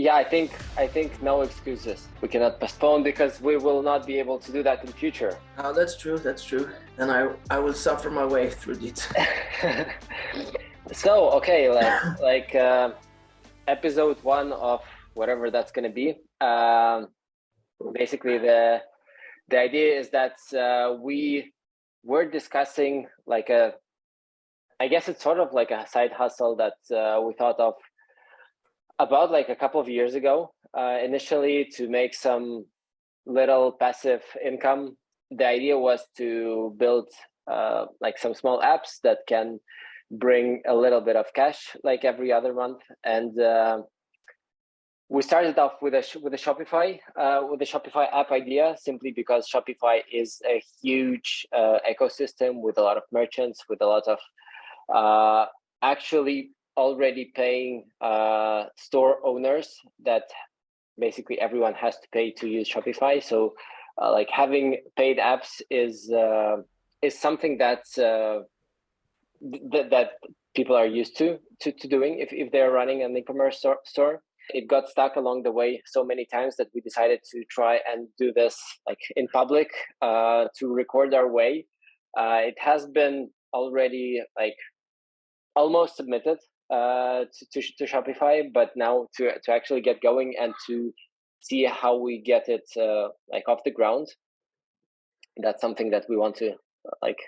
Yeah, I think no excuses. We cannot postpone because we will not be able to do that in future. Oh, that's true. That's true. Then I will suffer my way through it. So okay, episode 1 of whatever that's going to be. Basically, the idea is that we were discussing I guess it's sort of like a side hustle that we thought of about like a couple of years ago, initially to make some little passive income. The idea was to build like some small apps that can bring a little bit of cash like every other month. And we started off with a Shopify app idea, simply because Shopify is a huge ecosystem with a lot of merchants, with a lot of actually already paying store owners that basically everyone has to pay to use Shopify. So like having paid apps is something that people are used to doing if they're running an e-commerce store. It got stuck along the way so many times that we decided to try and do this like in public, to record our way. It has been already like almost submitted to Shopify, but now to actually get going and to see how we get it like off the ground, that's something that we want to like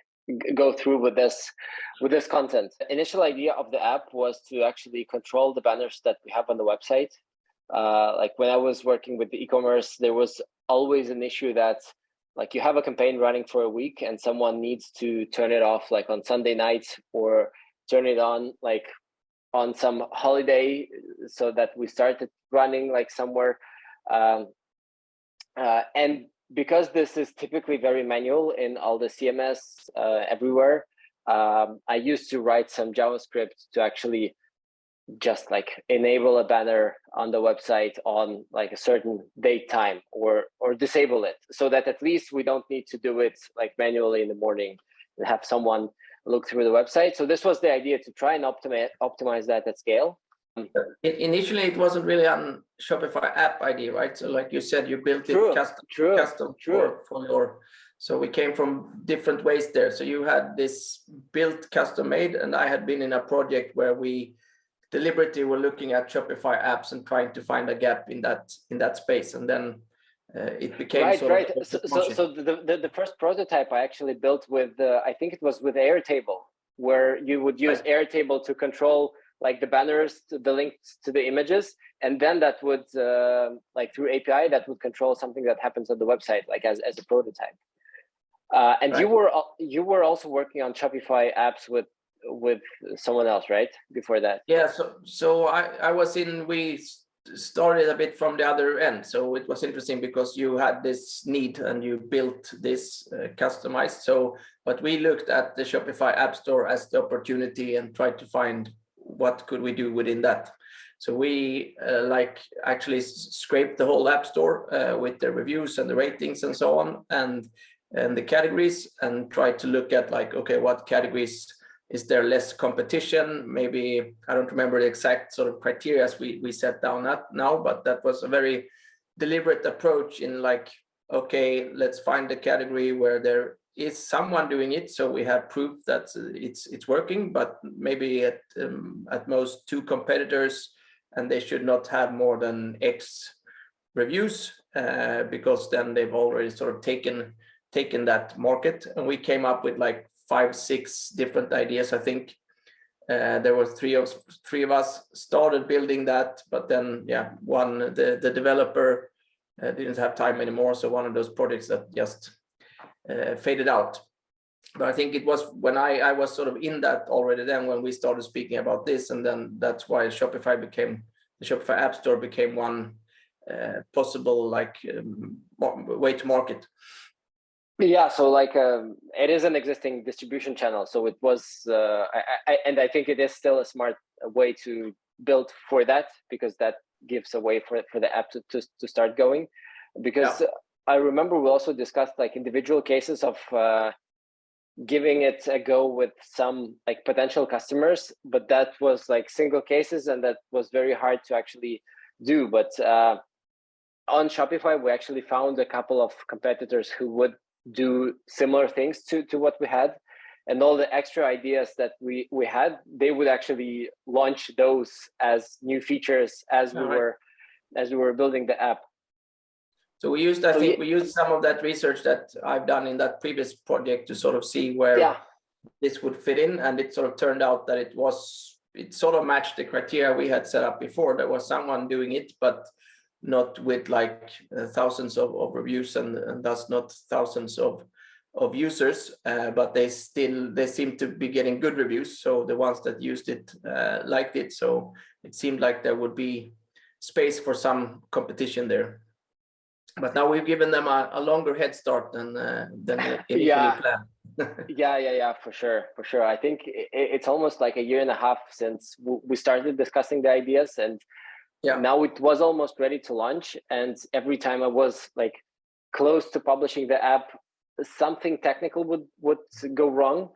go through with this content. The initial idea of the app was to actually control the banners that we have on the website. Like when I was working with the e-commerce, there was always an issue that like you have a campaign running for a week and someone needs to turn it off like on Sunday night, or turn it on like on some holiday, so that we started running like somewhere. And because this is typically very manual in all the CMS everywhere, I used to write some JavaScript to actually just like enable a banner on the website on like a certain date time, or disable it, so that at least we don't need to do it like manually in the morning and have someone look through the website. So this was the idea, to try and optimize that at scale. Initially, it wasn't really on Shopify app idea, right? So like you said, you built it custom for your. So we came from different ways there. So you had this built custom made, and I had been in a project where we deliberately were looking at Shopify apps and trying to find a gap in that space, and then it became right. So the first prototype I actually built with I think it was with Airtable, where you would use Airtable to control like the banners, the links to the images, and then that would like through API that would control something that happens on the website, like as a prototype. And you were also working on Shopify apps with someone else, right? Before that. Yeah. So I was we started a bit from the other end. So it was interesting because you had this need and you built this customized. So, but we looked at the Shopify App Store as the opportunity and tried to find what could we do within that. So we like actually scraped the whole App Store with the reviews and the ratings and so on, and the categories, and tried to look at like, okay, what categories is there less competition? Maybe, I don't remember the exact sort of criteria we set down now, but that was a very deliberate approach in like, okay, let's find the category where there is someone doing it, so we have proof that it's working, but maybe at most 2 competitors, and they should not have more than X reviews, because then they've already sort of taken that market. And we came up with like 5-6 different ideas. I think there were three of us started building that, but then the developer didn't have time anymore, so one of those projects that just faded out. But I think it was when I was sort of in that already then when we started speaking about this, and then that's why the Shopify App Store became one possible like way to market. Yeah, so like it is an existing distribution channel, so it was I think it is still a smart way to build for that, because that gives a way for the app to start going. Because I remember we also discussed like individual cases of giving it a go with some like potential customers, but that was like single cases, and that was very hard to actually do. But on Shopify, we actually found a couple of competitors who would do similar things to what we had. And all the extra ideas that we had, they would actually launch those as new features as we were building the app. So we used, I think we used some of that research that I've done in that previous project to sort of see where this would fit in, and it sort of turned out that it sort of matched the criteria we had set up before. There was someone doing it, but not with like thousands of reviews and thus not thousands of users, but they seem to be getting good reviews. So the ones that used it liked it. So it seemed like there would be space for some competition there. But now we've given them a longer head start than initially planned. Yeah, for sure. I think it's almost like a year and a half since we started discussing the ideas, and now it was almost ready to launch. And every time I was like close to publishing the app, something technical would go wrong.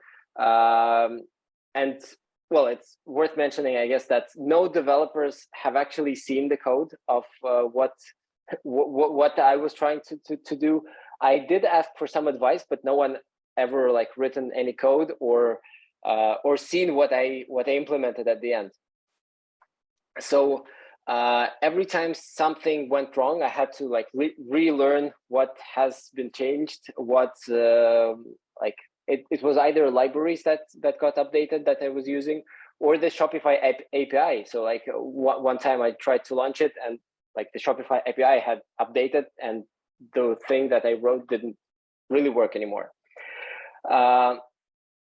And well, it's worth mentioning, I guess, that no developers have actually seen the code of what I was trying to do. I did ask for some advice, but no one ever like written any code or seen what I implemented at the end. So every time something went wrong, I had to like relearn what has been changed. It was either libraries that got updated that I was using, or the Shopify API. So like one time I tried to launch it, and like the Shopify API had updated, and the thing that I wrote didn't really work anymore.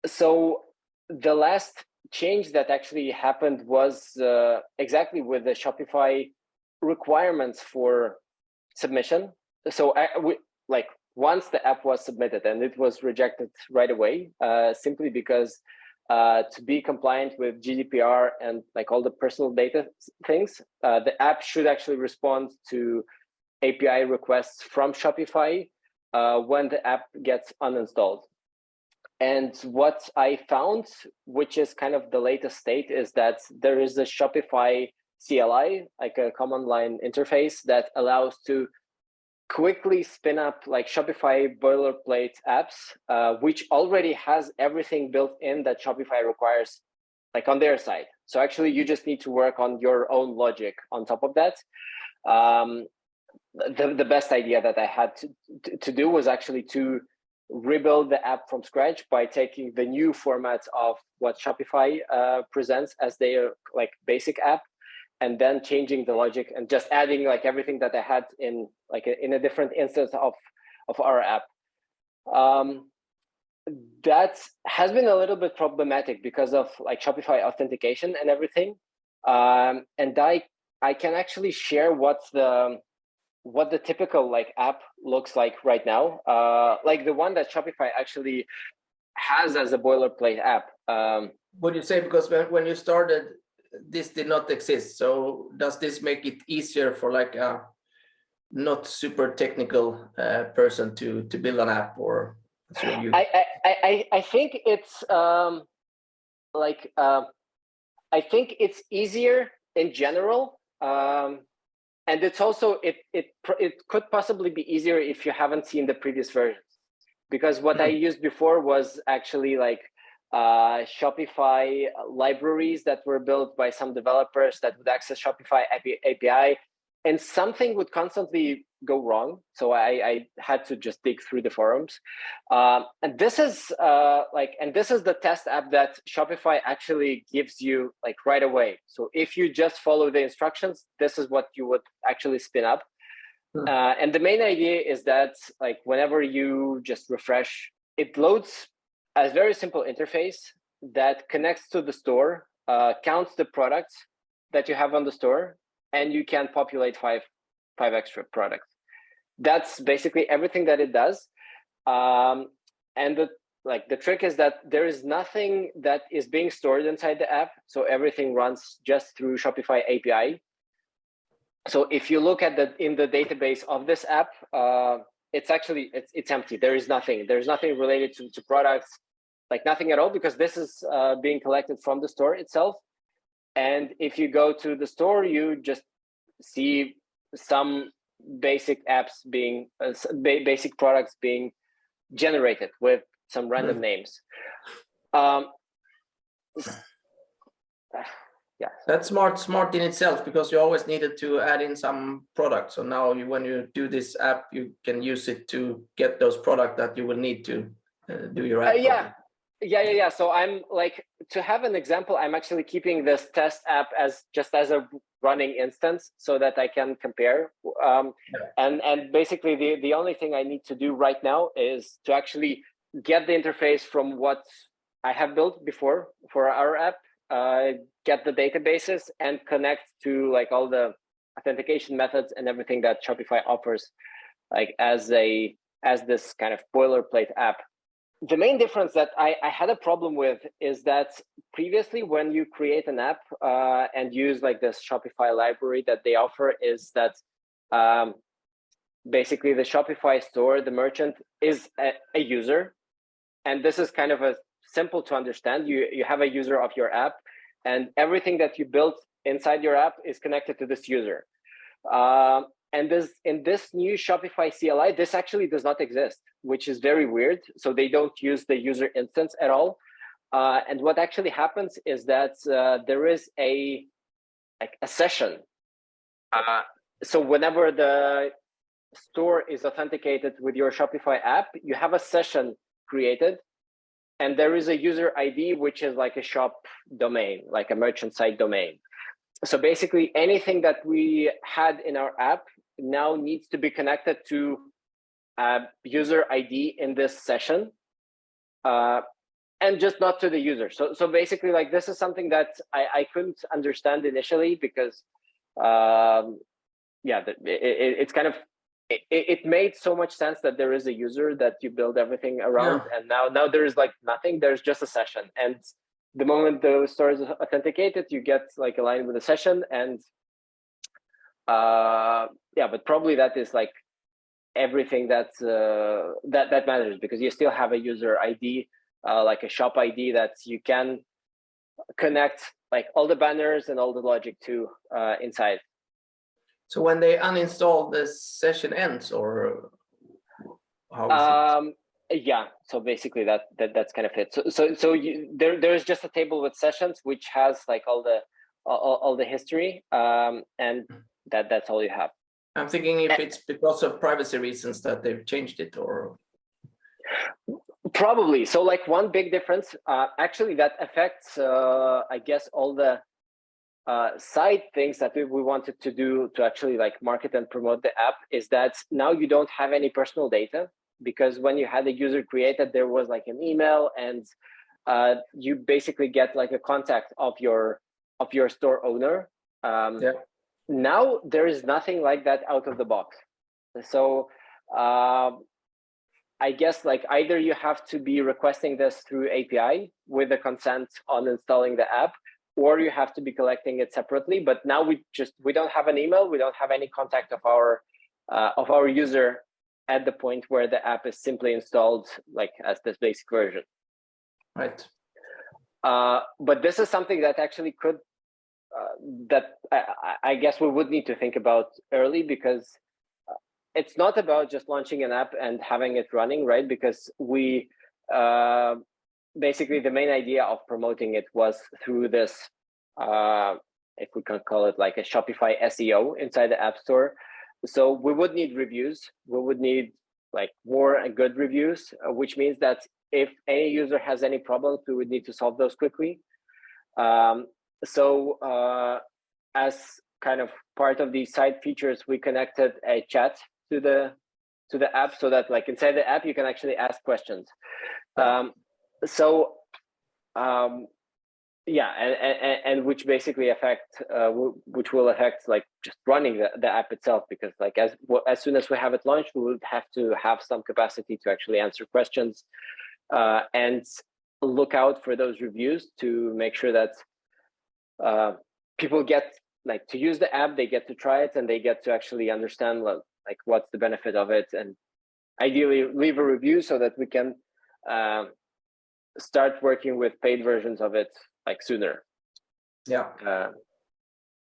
So the last change that actually happened was exactly with the Shopify requirements for submission. So once the app was submitted, and it was rejected right away, simply because to be compliant with GDPR and like all the personal data things, the app should actually respond to API requests from Shopify when the app gets uninstalled. And what I found, which is kind of the latest state, is that there is a Shopify CLI, like a command line interface, that allows to quickly spin up like Shopify boilerplate apps, which already has everything built in that Shopify requires, like on their side. So actually, you just need to work on your own logic on top of that. The best idea that I had to do was actually to rebuild the app from scratch by taking the new format of what Shopify presents as their like basic app, and then changing the logic and just adding like everything that I had in like in a different instance of our app. That has been a little bit problematic because of like Shopify authentication and everything. And I can actually share what the typical like app looks like right now, like the one that Shopify actually has as a boilerplate app. Would you say, because when you started, this did not exist, so does this make it easier for like a not super technical person to build an app? Or I think it's I think it's easier in general. And it's also it could possibly be easier if you haven't seen the previous versions, because what I used before was actually like Shopify libraries that were built by some developers that would access Shopify API, and something would constantly go wrong. So I had to just dig through the forums, and this is the test app that Shopify actually gives you like right away. So if you just follow the instructions, this is what you would actually spin up. And the main idea is that like whenever you just refresh, it loads a very simple interface that connects to the store, counts the products that you have on the store, and you can populate five extra products. That's basically everything that it does. And the trick is that there is nothing that is being stored inside the app, so everything runs just through Shopify API. So if you look at in the database of this app, it's actually it's empty. There's nothing related to products, like nothing at all, because this is being collected from the store itself. And if you go to the store, you just see some basic apps being basic products being generated with some random names. Yeah, that's smart in itself, because you always needed to add in some products. So now when you do this app, you can use it to get those products that you will need to do your app. Yeah. So I'm like, to have an example, I'm actually keeping this test app as a running instance so that I can compare. And basically the only thing I need to do right now is to actually get the interface from what I have built before for our app, get the databases, and connect to like all the authentication methods and everything that Shopify offers, like as this kind of boilerplate app. The main difference that I had a problem with is that previously, when you create an app and use like this Shopify library that they offer, is that basically the Shopify store, the merchant is a user, and this is kind of a simple to understand. You have a user of your app, and everything that you built inside your app is connected to this user. And in this new Shopify CLI, this actually does not exist, which is very weird. So they don't use the user instance at all. And what actually happens is that there is a session. So whenever the store is authenticated with your Shopify app, you have a session created, and there is a user ID, which is like a shop domain, like a merchant site domain. So basically anything that we had in our app now needs to be connected to a user ID in this session, and just not to the user. So basically, like, this is something that I couldn't understand initially, because it's kind of, it made so much sense that there is a user that you build everything around, and now there is like nothing. There's just a session, and the moment the store is authenticated, you get like aligned with the session, and but probably that is like everything that matters, because you still have a user ID, like a shop ID, that you can connect like all the banners and all the logic to inside. So when they uninstall, the session ends, or how is it? Yeah, so basically that's kind of it. So there's just a table with sessions which has like all the history, and that's all you have. I'm thinking if it's because of privacy reasons that they've changed it, or probably. So like one big difference actually that affects I guess all the side things that we wanted to do to actually like market and promote the app, is that now you don't have any personal data, because when you had a user created, there was like an email, and you basically get like a contact of your store owner. Now there is nothing like that out of the box. So I guess like either you have to be requesting this through API with the consent on installing the app, or you have to be collecting it separately. But now we don't have an email, we don't have any contact of our user at the point where the app is simply installed like as this basic version. Right. But this is something that actually could that I guess we would need to think about early, because it's not about just launching an app and having it running, right? Because we basically the main idea of promoting it was through this, if we can call it like a Shopify SEO inside the App Store. So we would need reviews. We would need like more and good reviews, which means that if any user has any problems, we would need to solve those quickly. So as kind of part of these side features, we connected a chat to the app, so that like inside the app you can actually ask questions. And which basically which will affect like just running the app itself, because like as soon as we have it launched, we will have to have some capacity to actually answer questions and look out for those reviews to make sure that people get like to use the app, they get to try it, and they get to actually understand like what's the benefit of it, and ideally leave a review so that we can start working with paid versions of it like sooner.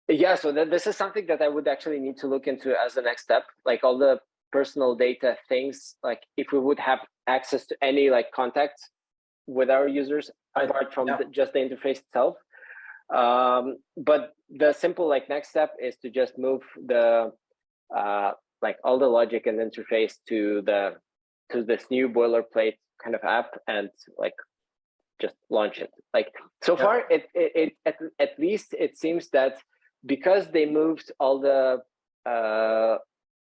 Yeah, so this is something that I would actually need to look into as the next step, like all the personal data things, like if we would have access to any like contacts with our users apart from just the interface itself. But the simple like next step is to just move the like all the logic and interface to this new boilerplate kind of app and like just launch it. Like so far, it at least it seems that because they moved all the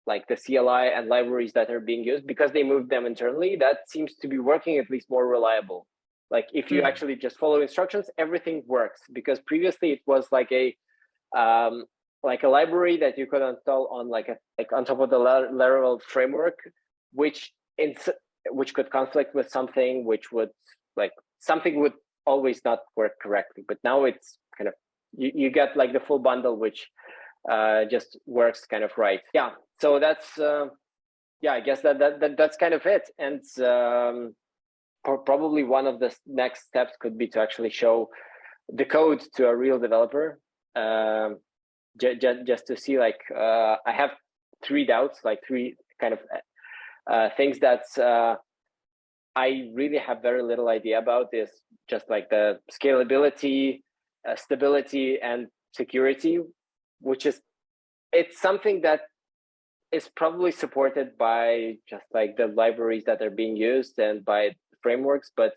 like the CLI and libraries that are being used, because they moved them internally, that seems to be working at least more reliable. Like if you actually just follow instructions, everything works. Because previously it was like a library that you could install on like on top of the Laravel framework, which could conflict with something, which would like something would always not work correctly. But now it's kind of you get like the full bundle, which just works kind of right. Yeah. So that's I guess that's kind of it. And probably one of the next steps could be to actually show the code to a real developer, just to see like I have three doubts, like three kind of things that I really have very little idea about. Is just like the scalability, stability, and security, which is it's something that is probably supported by just like the libraries that are being used and by frameworks, but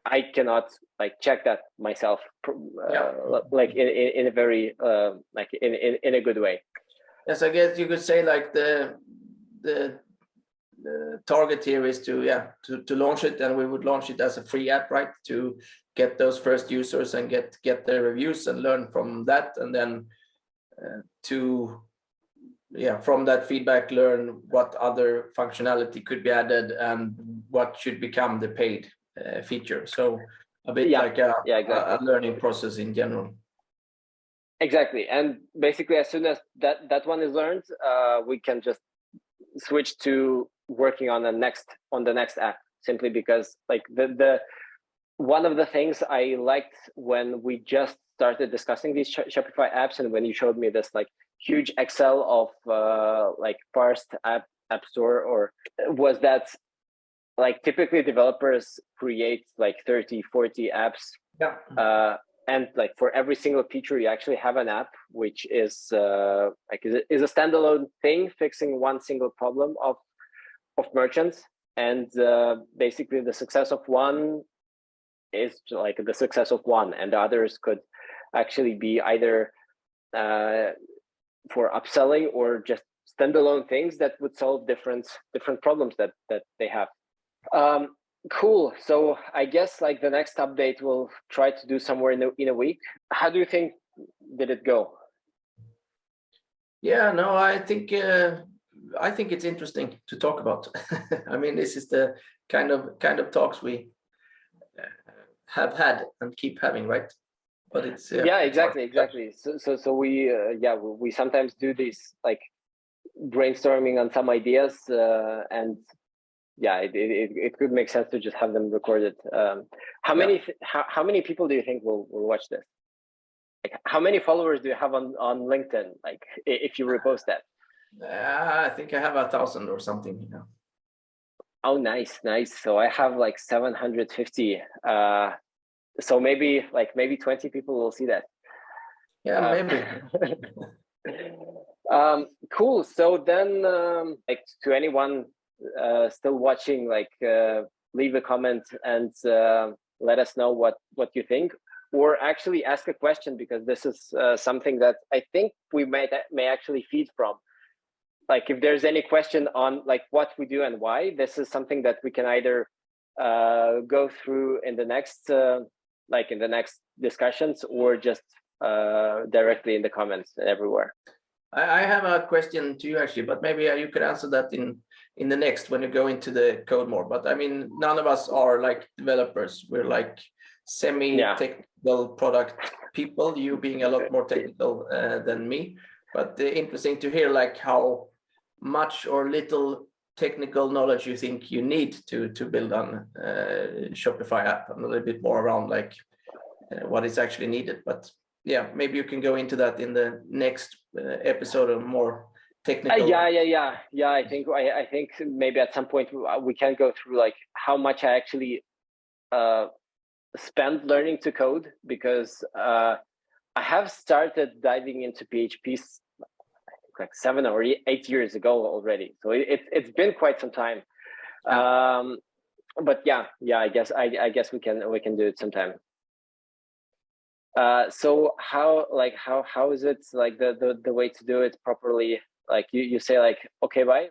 I cannot like check that myself like in a very like in a good way. Yes, I guess you could say like the target here is to launch it, and we would launch it as a free app, right? To get those first users and get their reviews and learn from that, and then from that feedback learn what other functionality could be added and what should become the paid feature. So a bit like a learning process in general. Exactly. And basically as soon as that one is learned, we can just switch to working on the next app, simply because like the one of the things I liked when we just started discussing these Shopify apps, and when you showed me this like huge Excel of like parsed app store, was that like typically developers create like 30-40 apps, and like for every single feature you actually have an app which is like is a standalone thing fixing one single problem of merchants. And basically the success of one is like the success of one, and the others could actually be either for upselling or just standalone things that would solve different problems that they have. Cool. So I guess like the next update we'll try to do somewhere in a week. How do you think did it go? Yeah, no, I think it's interesting to talk about. I mean, this is the kind of talks we have had and keep having, right? But it's exactly. So we sometimes do these like brainstorming on some ideas, and it could make sense to just have them recorded. How many people do you think will watch this? Like, how many followers do you have on LinkedIn? Like, if you repost that? I think I have 1,000 or something. You know. Oh, nice. So I have like 750. So maybe 20 people will see that. Yeah, maybe. Cool. So then, like to anyone still watching, like leave a comment and let us know what you think, or actually ask a question, because this is something that I think we may actually feed from. Like if there's any question on like what we do and why, this is something that we can either go through in the next discussions, or just directly in the comments everywhere. I have a question to you actually, but maybe you could answer that in the next when you go into the code more. But I mean, none of us are like developers. We're like semi-technical product people, you being a lot more technical than me. But interesting to hear like how much or little technical knowledge you think you need to build on Shopify app, and a little bit more around like what is actually needed. But yeah, maybe you can go into that in the next episode or more technical. Yeah. I think maybe at some point we can go through like how much I actually spend learning to code, because I have started diving into PHP like 7 or 8 years ago already. So it's been quite some time. But yeah, I guess we can do it sometime. So how is it like the way to do it properly? Like you say like, okay, bye.